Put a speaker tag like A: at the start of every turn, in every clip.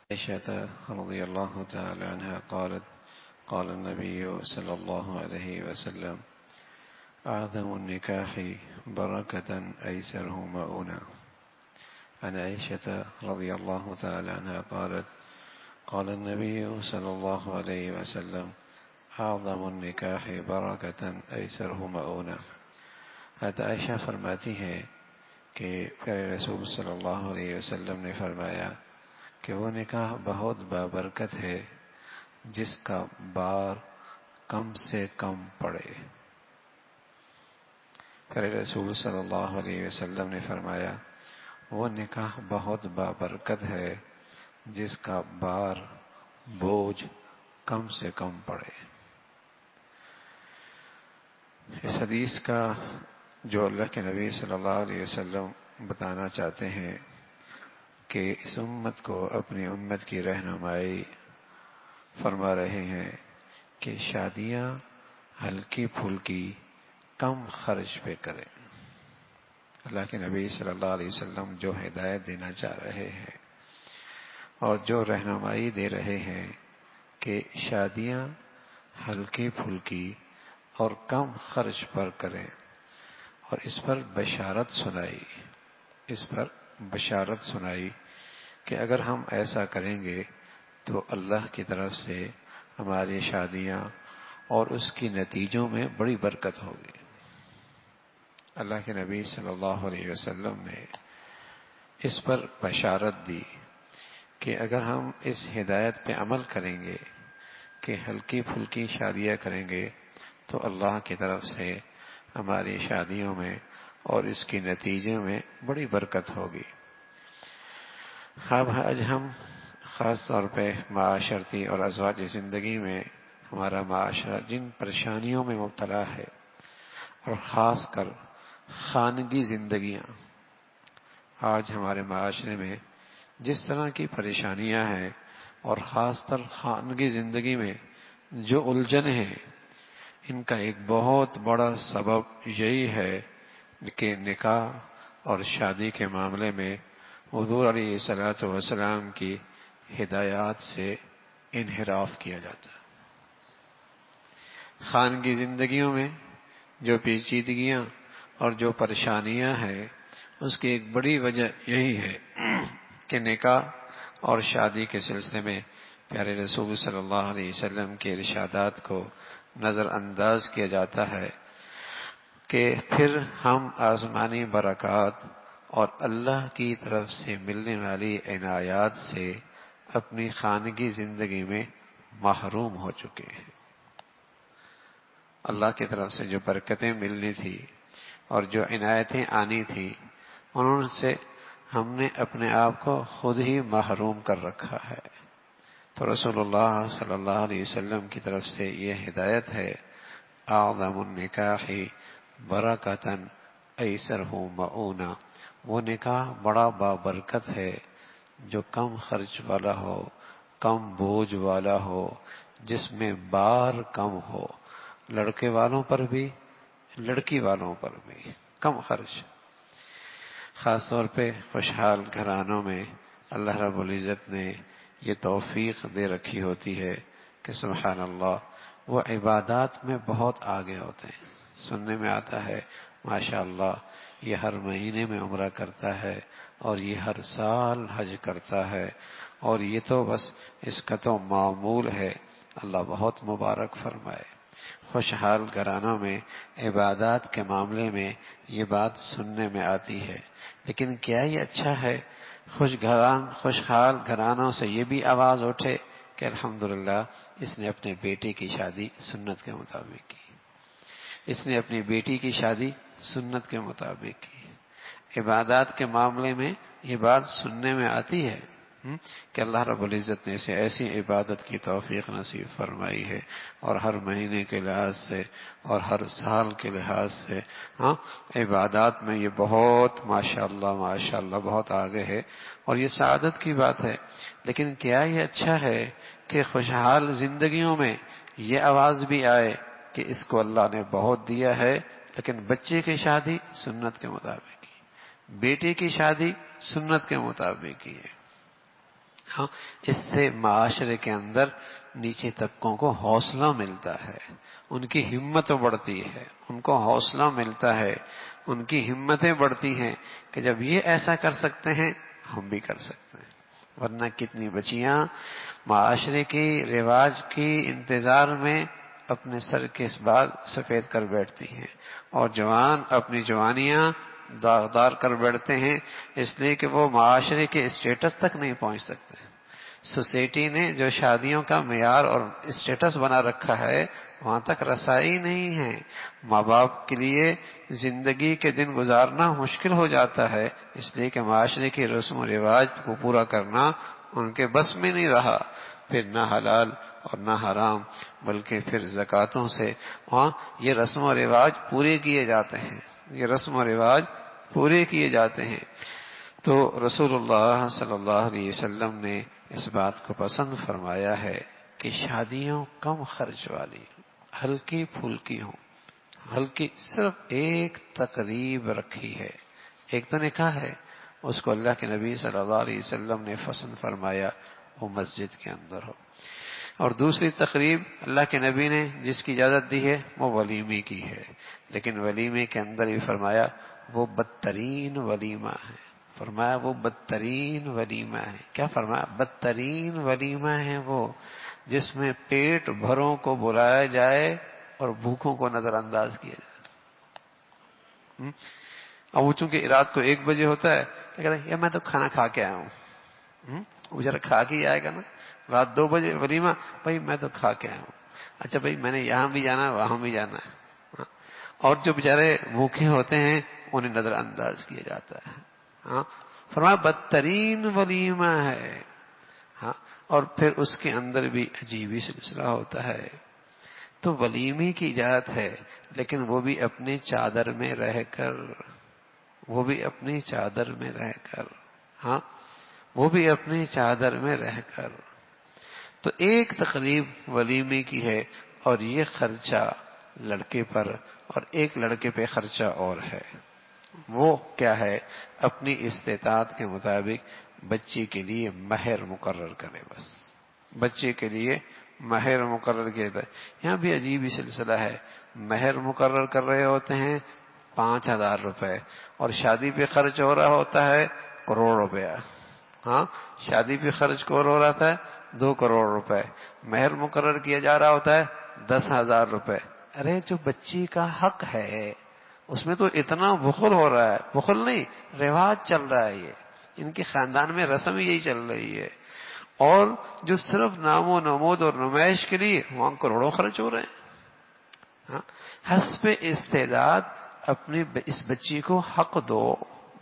A: عائشة رضي الله تعالى عنها قالت قال النبي صلى الله عليه وسلم أعظم النكاح بركة أيسره مؤونة. عن عائشة رضي الله تعالى عنها قالت قال النبي صلى الله عليه وسلم أعظم النكاح بركة أيسره مؤونة. حضرت عائشہ فرماتی ہیں کہ پیارے رسول صلی اللہ علیہ وسلم نے فرمایا کہ وہ نکاح بہت بابرکت ہے جس کا بار کم سے کم پڑے۔ پیارے رسول صلی اللہ علیہ وسلم نے فرمایا وہ نکاح بہت بابرکت ہے جس کا بار بوجھ کم سے کم پڑے۔ اس حدیث کا جو اللہ کے نبی صلی اللہ علیہ وسلم بتانا چاہتے ہیں کہ اس امت کو اپنی امت کی رہنمائی فرما رہے ہیں کہ شادیاں ہلکی پھلکی کم خرچ پہ کریں۔ اللہ کے نبی صلی اللہ علیہ وسلم جو ہدایت دینا چاہ رہے ہیں اور جو رہنمائی دے رہے ہیں کہ شادیاں ہلکی پھلکی اور کم خرچ پر کریں، اور اس پر بشارت سنائی کہ اگر ہم ایسا کریں گے تو اللہ کی طرف سے ہماری شادیاں اور اس کی نتیجوں میں بڑی برکت ہوگی۔ اللہ کے نبی صلی اللہ علیہ وسلم نے اس پر بشارت دی کہ اگر ہم اس ہدایت پہ عمل کریں گے کہ ہلکی پھلکی شادیاں کریں گے تو اللہ کی طرف سے ہماری شادیوں میں اور اس کی نتیجے میں بڑی برکت ہوگی۔ اب آج ہم خاص طور پہ معاشرتی اور ازواجی زندگی میں ہمارا معاشرہ جن پریشانیوں میں مبتلا ہے، اور خاص کر خانگی زندگیاں، آج ہمارے معاشرے میں جس طرح کی پریشانیاں ہیں اور خاص طر خانگی زندگی میں جو الجھن ہیں، ان کا ایک بہت بڑا سبب یہی ہے کہ نکاح اور شادی کے معاملے میں حضور علیہ الصلوۃ والسلام کی ہدایات سے انحراف کیا جاتا ہے۔ خانگی زندگیوں میں جو پیچیدگیاں اور جو پریشانیاں ہیں، اس کی ایک بڑی وجہ یہی ہے کہ نکاح اور شادی کے سلسلے میں پیارے رسول صلی اللہ علیہ وسلم کے ارشادات کو نظر انداز کیا جاتا ہے کہ پھر ہم آسمانی برکات اور اللہ کی طرف سے ملنے والی عنایات سے اپنی خانگی زندگی میں محروم ہو چکے ہیں۔ اللہ کی طرف سے جو برکتیں ملنی تھی اور جو عنایتیں آنی تھی، انہوں سے ہم نے اپنے آپ کو خود ہی محروم کر رکھا ہے۔ تو رسول اللہ صلی اللہ علیہ وسلم کی طرف سے یہ ہدایت ہے، اعظم النکاح برکتاً ایسرہ مؤونہ، وہ نکاح بڑا بابرکت ہے جو کم خرچ والا ہو، کم بوجھ والا ہو، جس میں بار کم ہو، لڑکے والوں پر بھی لڑکی والوں پر بھی کم خرچ۔ خاص طور پہ خوشحال گھرانوں میں اللہ رب العزت نے یہ توفیق دے رکھی ہوتی ہے کہ سبحان اللہ وہ عبادات میں بہت آگے ہوتے ہیں۔ سننے میں آتا ہے ماشاء اللہ یہ ہر مہینے میں عمرہ کرتا ہے اور یہ ہر سال حج کرتا ہے، اور یہ تو بس اس کا تو معمول ہے۔ اللہ بہت مبارک فرمائے۔ خوشحال گھرانوں میں عبادات کے معاملے میں یہ بات سننے میں آتی ہے، لیکن کیا یہ اچھا ہے خوشحال گھرانوں سے یہ بھی آواز اٹھے کہ الحمدللہ اس نے اپنے بیٹے کی شادی سنت کے مطابق کی، اس نے اپنی بیٹی کی شادی سنت کے مطابق کی۔ عبادات کے معاملے میں یہ بات سننے میں آتی ہے کہ اللہ رب العزت نے اسے ایسی عبادت کی توفیق نصیب فرمائی ہے، اور ہر مہینے کے لحاظ سے اور ہر سال کے لحاظ سے عبادات میں یہ بہت ماشاءاللہ بہت آگے ہے، اور یہ سعادت کی بات ہے۔ لیکن کیا یہ اچھا ہے کہ خوشحال زندگیوں میں یہ آواز بھی آئے کہ اس کو اللہ نے بہت دیا ہے، لیکن بچے کی شادی سنت کے مطابق کی، بیٹے کی شادی سنت کے مطابق کی ہے۔ ہاں، اس سے معاشرے کے اندر نیچے طبقوں کو حوصلہ ملتا ہے، ان کی ہمت بڑھتی ہے، ان کو حوصلہ ملتا ہے، ان کی ہمتیں بڑھتی ہیں کہ جب یہ ایسا کر سکتے ہیں ہم بھی کر سکتے ہیں۔ ورنہ کتنی بچیاں معاشرے کی رواج کی انتظار میں اپنے سر کے اس بال سفید کر بیٹھتی ہیں، اور جوان اپنی جوانیاں داغدار کر بیٹھتے ہیں، اس لیے کہ وہ معاشرے کے اسٹیٹس تک نہیں پہنچ سکتے۔ سوسائٹی نے جو شادیوں کا معیار اور اسٹیٹس بنا رکھا ہے وہاں تک رسائی نہیں ہے۔ ماں باپ کے لیے زندگی کے دن گزارنا مشکل ہو جاتا ہے، اس لیے کہ معاشرے کی رسم و رواج کو پورا کرنا ان کے بس میں نہیں رہا۔ پھر نہ حلال اور نہ حرام بلکہ پھر زکاتوں سے یہ رسم و رواج پورے کیے جاتے ہیں، یہ رسم و رواج پورے کیے جاتے ہیں۔ تو رسول اللہ صلی اللہ علیہ وسلم نے اس بات کو پسند فرمایا ہے کہ شادیوں کم خرچ والی، ہلکی پھلکی ہوں، ہلکی، صرف ایک تقریب رکھی ہے، ایک تو نکاح ہے، اس کو اللہ کے نبی صلی اللہ علیہ وسلم نے پسند فرمایا وہ مسجد کے اندر ہو، اور دوسری تقریب اللہ کے نبی نے جس کی اجازت دی ہے وہ ولیمے کی ہے، لیکن ولیمے کے اندر بھی فرمایا وہ بدترین ولیمہ ہے، فرمایا وہ بدترین ولیمہ ہے۔ کیا فرمایا؟ بدترین ولیمہ ہے وہ جس میں پیٹ بھروں کو بلایا جائے اور بھوکوں کو نظر انداز کیا جائے۔ اب وہ چونکہ رات کو 1 بجے ہوتا ہے، کیا کہتے ہیں، یہ میں تو کھانا کھا کے آیا ہوں، وہ ذرا کھا کے ہی آئے گا نا۔ رات 2 بجے ولیمہ، بھائی میں تو کھا کے آیا ہوں، اچھا بھائی میں نے یہاں بھی جانا ہے وہاں بھی جانا ہے، اور جو بیچارے بھوکے ہوتے ہیں انہیں نظر انداز کیا جاتا ہے۔ ہاں، فرمایا بدترین ولیمہ ہے۔ ہاں، اور پھر اس کے اندر بھی عجیب ہی سلسلہ ہوتا ہے۔ تو ولیمے کی اجازت ہے لیکن وہ بھی اپنی چادر میں رہ کر، وہ بھی اپنی چادر میں رہ کر، ہاں وہ بھی اپنی چادر میں رہ کر۔ تو ایک تقریب ولیمے کی ہے اور یہ خرچہ لڑکے پر، اور ایک لڑکے پہ خرچہ اور ہے، وہ کیا ہے؟ اپنی استطاعت کے مطابق بچے کے لیے مہر مقرر کرے، بس بچے کے لیے مہر مقرر کیا جاتا ہے۔ یہاں بھی عجیب ہی سلسلہ ہے، مہر مقرر کر رہے ہوتے ہیں 5,000 روپے، اور شادی پہ خرچ ہو رہا ہوتا ہے 1 کروڑ روپیہ۔ ہاں، شادی پہ خرچ ہو رہا تھا 2 کروڑ روپے، مہر مقرر کیا جا رہا ہوتا ہے 10,000 روپے۔ ارے جو بچی کا حق ہے اس میں تو اتنا بخل ہو رہا ہے، بخل نہیں، رواج چل رہا ہے، یہ ان کے خاندان میں رسم یہی چل رہی ہے، اور جو صرف نام و نمود اور نمائش کے لیے وہاں کروڑوں خرچ ہو رہے ہیں۔ ہاں، حسب استعداد اپنی اس بچی کو حق دو،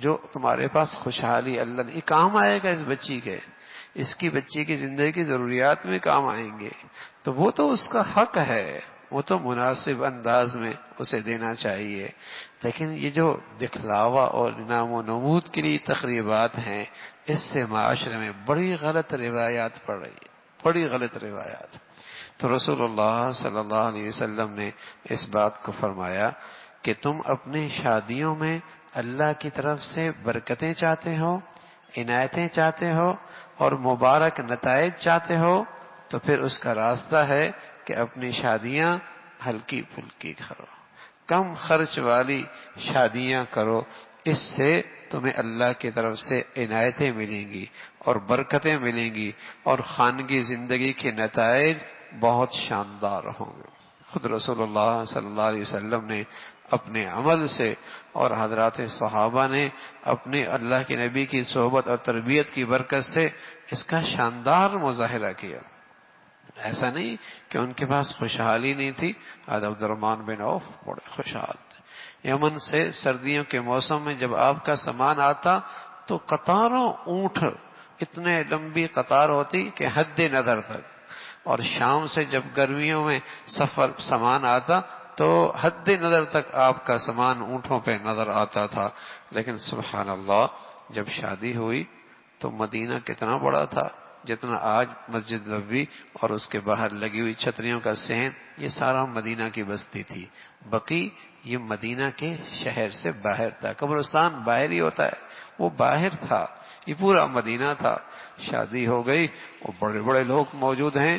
A: جو تمہارے پاس خوشحالی اللہ نے کام آئے گا، اس بچی کے، اس کی بچی کی زندگی کی ضروریات میں کام آئیں گے، تو وہ تو اس کا حق ہے، وہ تو مناسب انداز میں اسے دینا چاہیے۔ لیکن یہ جو دکھلاوا اور نام و نمود کے لیے تقریبات ہیں، اس سے معاشرے میں بڑی غلط روایات پڑ رہی ہے، بڑی غلط روایات۔ تو رسول اللہ صلی اللہ علیہ وسلم نے اس بات کو فرمایا کہ تم اپنی شادیوں میں اللہ کی طرف سے برکتیں چاہتے ہو، عنایتیں چاہتے ہو اور مبارک نتائج چاہتے ہو، تو پھر اس کا راستہ ہے کہ اپنی شادیاں ہلکی پھلکی کرو، کم خرچ والی شادیاں کرو، اس سے تمہیں اللہ کی طرف سے عنایتیں ملیں گی اور برکتیں ملیں گی، اور خانگی زندگی کے نتائج بہت شاندار ہوں گے۔ خود رسول اللہ صلی اللہ علیہ وسلم نے اپنے عمل سے اور حضرات صحابہ نے اپنے اللہ کے نبی کی صحبت اور تربیت کی برکت سے اس کا شاندار مظاہرہ کیا۔ ایسا نہیں کہ ان کے پاس خوشحالی نہیں تھی، عبد الرحمن بن عوف بڑے خوشحال تھے۔ یمن سے سردیوں کے موسم میں جب آپ کا سامان آتا تو قطاروں اونٹ، اتنے لمبی قطار ہوتی کہ حد نظر تک، اور شام سے جب گرمیوں میں سامان آتا تو حد نظر تک آپ کا سامان اونٹوں پہ نظر آتا تھا۔ لیکن سبحان اللہ، جب شادی ہوئی تو مدینہ کتنا بڑا تھا، جتنا آج مسجد نبوی اور اس کے باہر لگی ہوئی چھتریوں کا صحن، یہ سارا مدینہ کی بستی تھی۔ بقی یہ مدینہ کے شہر سے باہر تھا، قبرستان باہر ہی ہوتا ہے، وہ باہر تھا، یہ پورا مدینہ تھا۔ شادی ہو گئی اور بڑے بڑے لوگ موجود ہیں،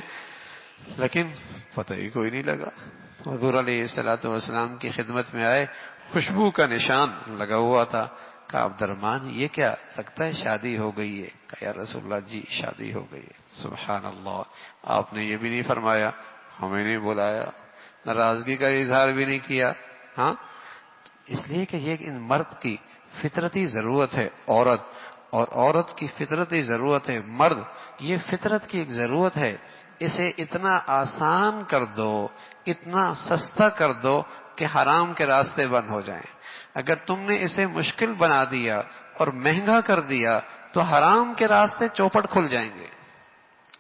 A: لیکن پتہ ہی کوئی نہیں لگا۔ حضور علیہ الصلوۃ والسلام کی خدمت میں آئے، خوشبو کا نشان لگا ہوا تھا۔ کہا عبد الرحمن یہ کیا؟ لگتا ہے شادی ہو گئی ہے۔ کہا یا رسول اللہ جی شادی ہو گئی ہے۔ سبحان اللہ، آپ نے یہ بھی نہیں فرمایا، ہمیں نہیں بلایا، ناراضگی کا اظہار بھی نہیں کیا۔ ہاں، اس لیے کہ یہ ان مرد کی فطرتی ضرورت ہے عورت، اور عورت کی فطرتی ضرورت ہے مرد، یہ فطرت کی ایک ضرورت ہے۔ اسے اتنا آسان کر دو، اتنا سستا کر دو کہ حرام کے راستے بند ہو جائیں۔ اگر تم نے اسے مشکل بنا دیا اور مہنگا کر دیا تو حرام کے راستے چوپٹ کھل جائیں گے۔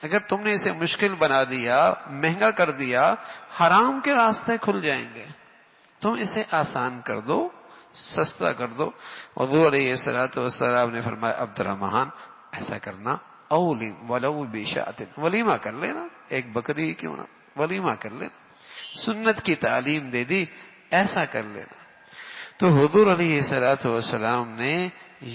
A: اگر تم نے اسے مشکل بنا دیا، مہنگا کر دیا، حرام کے راستے کھل جائیں گے۔ تم اسے آسان کر دو، سستا کر دو۔ حضور علیہ الصلوۃ والسلام نے فرمایا عبد الرحمن ایسا کرنا، اولم ولو بشاۃ، ولیمہ کر لینا، ایک بکری کیوں نہ، ولیمہ کر لینا، سنت کی تعلیم دے دی، ایسا کر لینا۔ تو حضور علیہ الصلوۃ والسلام نے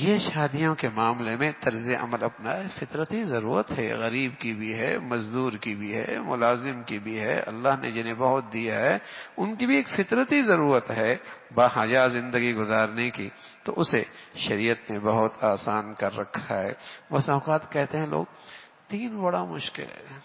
A: یہ شادیوں کے معاملے میں طرز عمل اپنایا۔ فطرتی ضرورت ہے، غریب کی بھی ہے، مزدور کی بھی ہے، ملازم کی بھی ہے، اللہ نے جنہیں بہت دیا ہے ان کی بھی ایک فطرتی ضرورت ہے باحیا زندگی گزارنے کی، تو اسے شریعت نے بہت آسان کر رکھا ہے۔ بس اوقات کہتے ہیں لوگ دین بڑا مشکل ہے،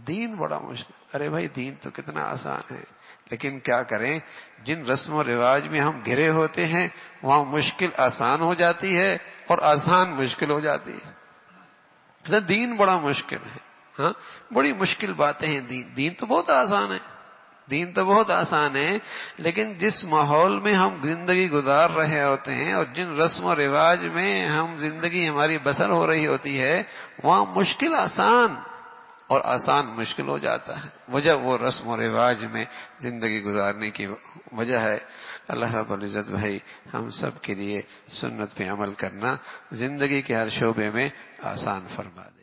A: دین بڑا مشکل۔ ارے بھائی دین تو کتنا آسان ہے، لیکن کیا کریں، جن رسم و رواج میں ہم گھرے ہوتے ہیں وہاں مشکل آسان ہو جاتی ہے اور آسان مشکل ہو جاتی ہے۔ دین بڑا مشکل ہے، ہاں بڑی مشکل باتیں ہیں۔ دین تو بہت آسان ہے، دین تو بہت آسان ہے، لیکن جس ماحول میں ہم زندگی گزار رہے ہوتے ہیں اور جن رسم و رواج میں ہم زندگی ہماری بسر ہو رہی ہوتی ہے وہاں مشکل آسان اور آسان مشکل ہو جاتا ہے۔ وجہ وہ رسم و رواج میں زندگی گزارنے کی وجہ ہے۔ اللہ رب العزت بھائی ہم سب کے لیے سنت پہ عمل کرنا زندگی کے ہر شعبے میں آسان فرما دے۔